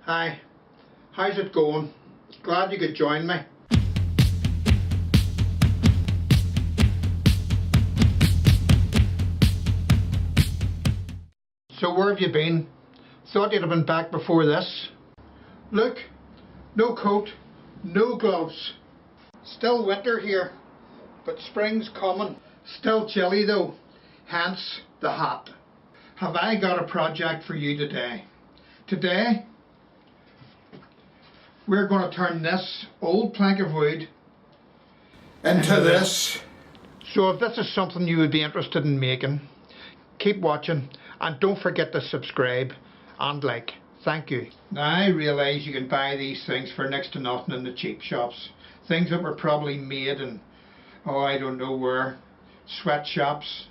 Hi, how's it going? Glad you could join me. So where have you been? Thought you'd have been back before this. Look, no coat, no gloves. Still winter here, but spring's coming. Still chilly though, hence the hat. Have I got a project for you today? Today, we're going to turn this old plank of wood into this. So if this is something you would be interested in making, keep watching and don't forget to subscribe and like. Thank you. Now I realise you can buy these things for next to nothing in the cheap shops. Things that were probably made in, I don't know where, sweatshops.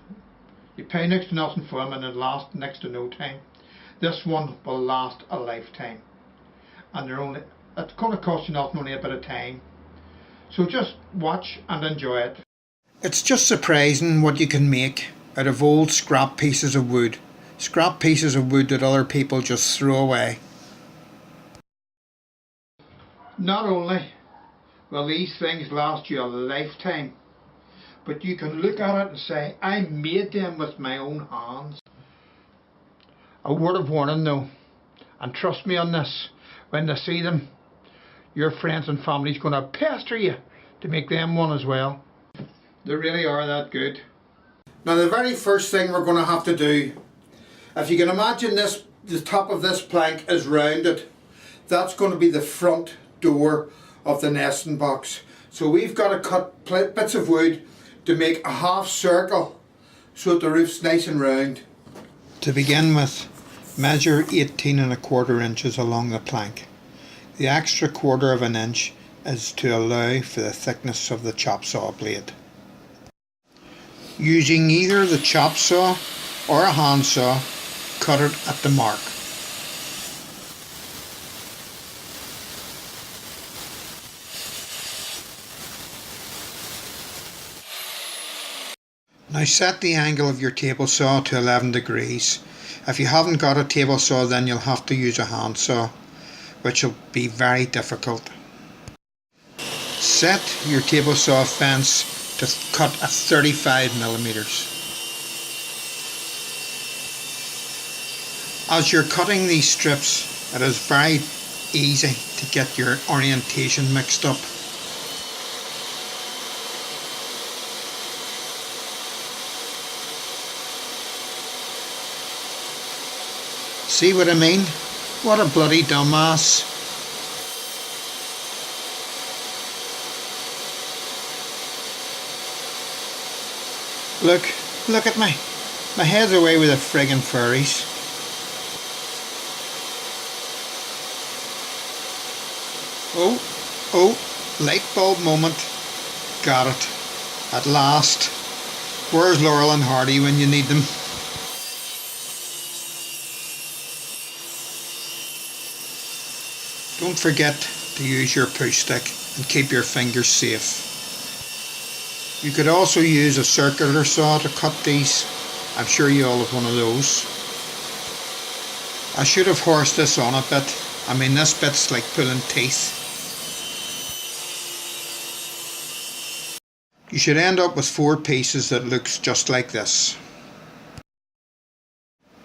You pay next to nothing for them and it lasts next to no time. This one will last a lifetime. And it's going to cost you nothing, only a bit of time. So just watch and enjoy it. It's just surprising what you can make out of old scrap pieces of wood. Scrap pieces of wood that other people just throw away. Not only will these things last you a lifetime, but you can look at it and say, I made them with my own hands. A word of warning though, and trust me on this, when they see them, your friends and family's going to pester you to make them one as well. They really are that good. Now the very first thing we're going to have to do, if you can imagine this, the top of this plank is rounded. That's going to be the front door of the nesting box. So we've got to cut bits of wood to make a half circle so that the roof's nice and round. To begin with, measure 18¼ inches along the plank. The extra quarter of an inch is to allow for the thickness of the chop saw blade. Using either the chop saw or a hand saw, cut it at the mark. Now set the angle of your table saw to 11 degrees. If you haven't got a table saw, then you'll have to use a hand saw, which will be very difficult. Set your table saw fence to cut at 35 millimeters. As you're cutting these strips, it is very easy to get your orientation mixed up. See what I mean? What a bloody dumbass. Look at me. My head's away with the friggin' furries. Oh, light bulb moment. Got it. At last. Where's Laurel and Hardy when you need them? Don't forget to use your push stick and keep your fingers safe. You could also use a circular saw to cut these. I'm sure you all have one of those. I should have horsed this on a bit. I mean, this bit's like pulling teeth. You should end up with 4 pieces that looks just like this.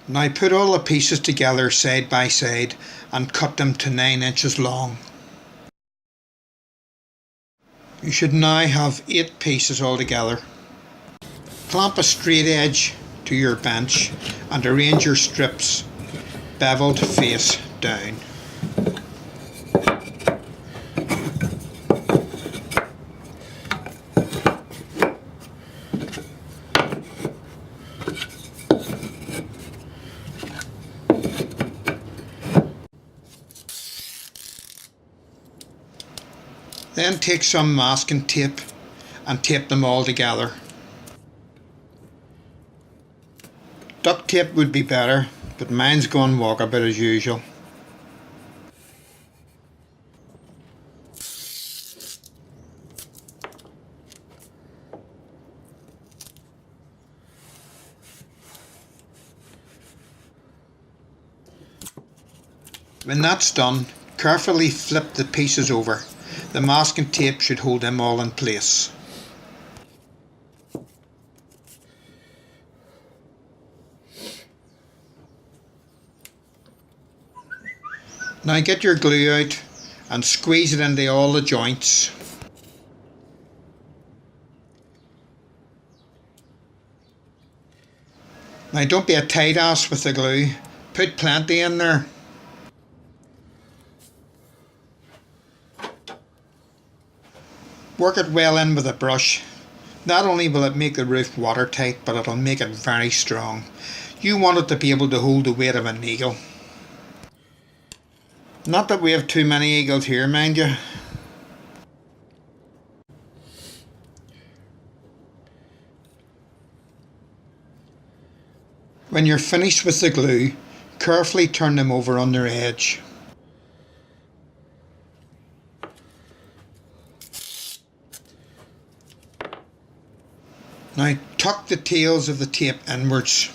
Now put all the pieces together side by side and cut them to 9 inches long. You should now have 8 pieces altogether. Clamp a straight edge to your bench and arrange your strips beveled face down. Then take some masking tape and tape them all together. Duct tape would be better, but mine's gone walkabout as usual. When that's done, carefully flip the pieces over. The masking tape should hold them all in place. Now get your glue out and squeeze it into all the joints. Now don't be a tight ass with the glue, put plenty in there. Work it well in with a brush. Not only will it make the roof watertight, but it'll make it very strong. You want it to be able to hold the weight of an eagle. Not that we have too many eagles here, mind you. When you're finished with the glue, carefully turn them over on their edge. Now tuck the tails of the tape inwards.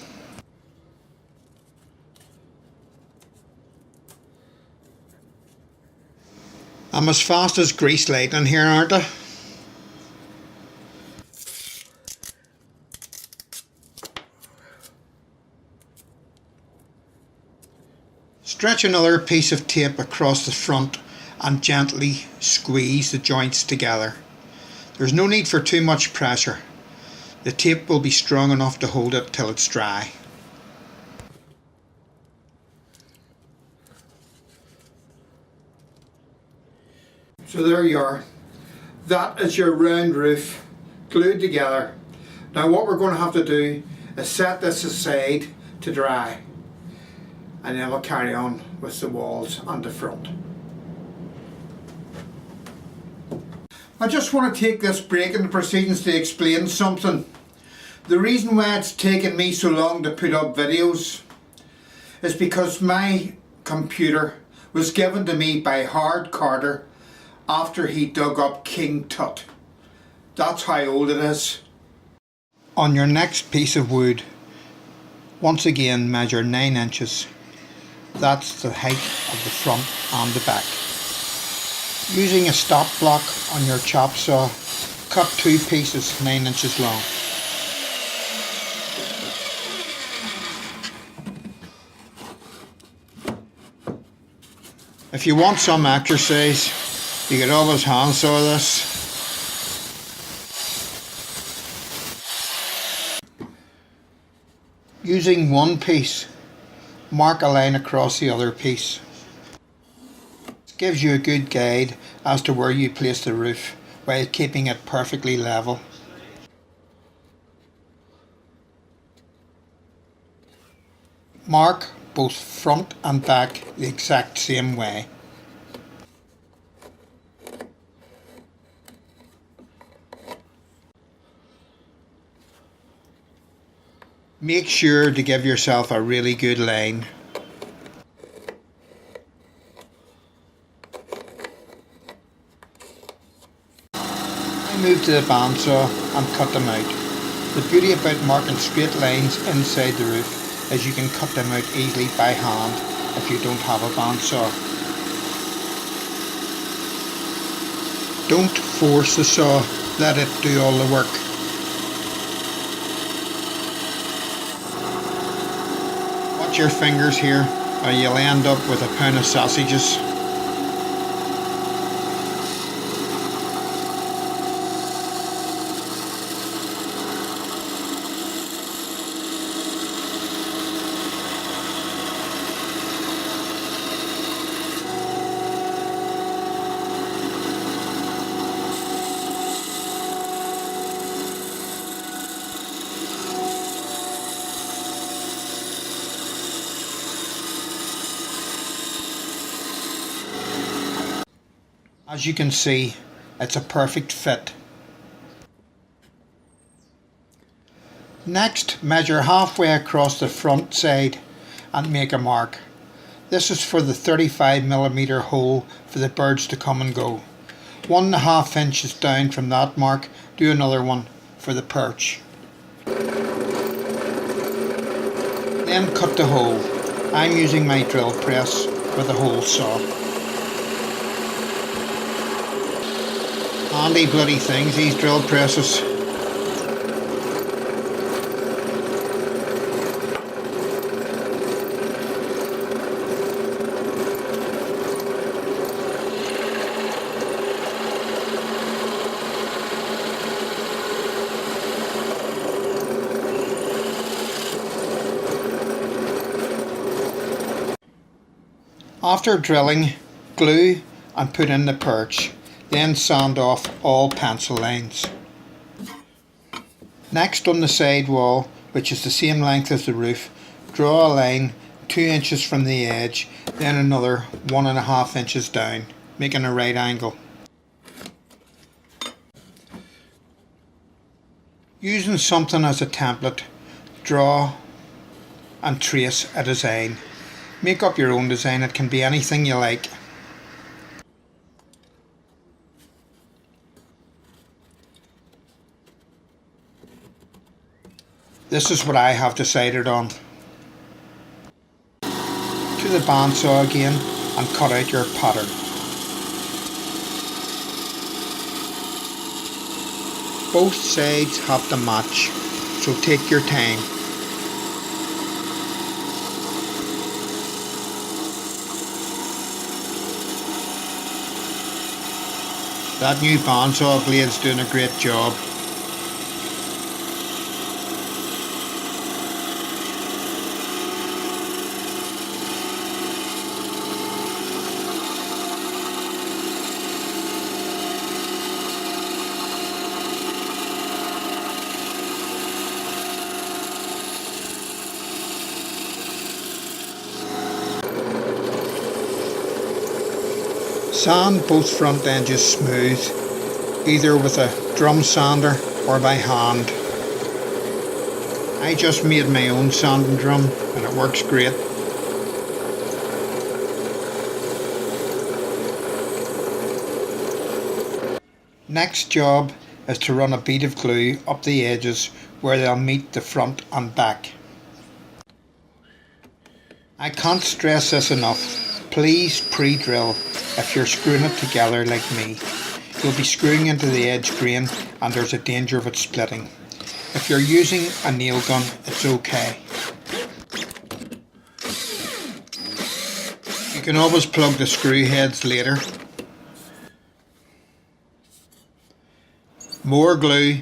I'm as fast as grease lightning here, aren't I? Stretch another piece of tape across the front and gently squeeze the joints together. There's no need for too much pressure. The tape will be strong enough to hold it till it's dry. So there you are. That is your round roof glued together. Now what we're going to have to do is set this aside to dry, and then we'll carry on with the walls and the front. I just want to take this break in the proceedings to explain something. The reason why it's taken me so long to put up videos is because my computer was given to me by Howard Carter after he dug up King Tut. That's how old it is. On your next piece of wood, once again measure 9 inches. That's the height of the front and the back. Using a stop block on your chop saw, cut 2 pieces 9 inches long. If you want some exercise, you could always handsaw this. Using one piece, mark a line across the other piece. This gives you a good guide as to where you place the roof while keeping it perfectly level. Mark both front and back the exact same way. Make sure to give yourself a really good line. I move to the bandsaw and cut them out. The beauty about marking straight lines inside the roof is you can cut them out easily by hand if you don't have a bandsaw. Don't force the saw, let it do all the work. Watch your fingers here or you'll end up with a pound of sausages. As you can see, it's a perfect fit. Next, measure halfway across the front side and make a mark. This is for the 35mm hole for the birds to come and go. 1.5 inches down from that mark, do another one for the perch. Then cut the hole. I'm using my drill press with a hole saw. Handy bloody things, these drill presses. After drilling, glue and put in the perch, then sand off all pencil lines. Next, on the side wall, which is the same length as the roof, draw a line 2 inches from the edge, then another 1.5 inches down, making a right angle. Using something as a template, draw and trace a design. Make up your own design, it can be anything you like. This is what I have decided on. To the bandsaw again and cut out your pattern. Both sides have to match, so take your time. That new bandsaw blade's doing a great job. Sand both front edges smooth, either with a drum sander or by hand. I just made my own sanding drum and it works great. Next job is to run a bead of glue up the edges where they'll meet the front and back. I can't stress this enough. Please pre-drill if you're screwing it together like me. You'll be screwing into the edge grain and there's a danger of it splitting. If you're using a nail gun, it's okay. You can always plug the screw heads later. More glue.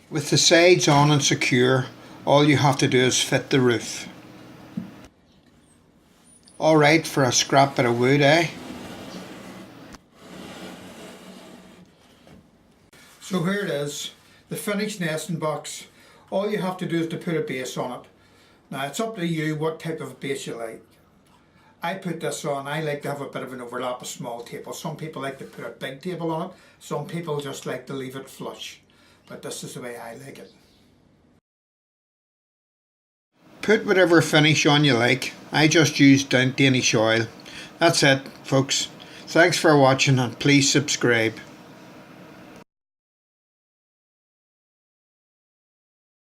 With the sides on and secure, all you have to do is fit the roof. Alright for a scrap bit of wood, eh? So here it is, the finished nesting box. All you have to do is to put a base on it. Now it's up to you what type of base you like. I put this on, I like to have a bit of an overlap of small table. Some people like to put a big table on it, some people just like to leave it flush. But this is the way I like it. Put whatever finish on you like. I just used Danish oil. That's it, folks. Thanks for watching and please subscribe.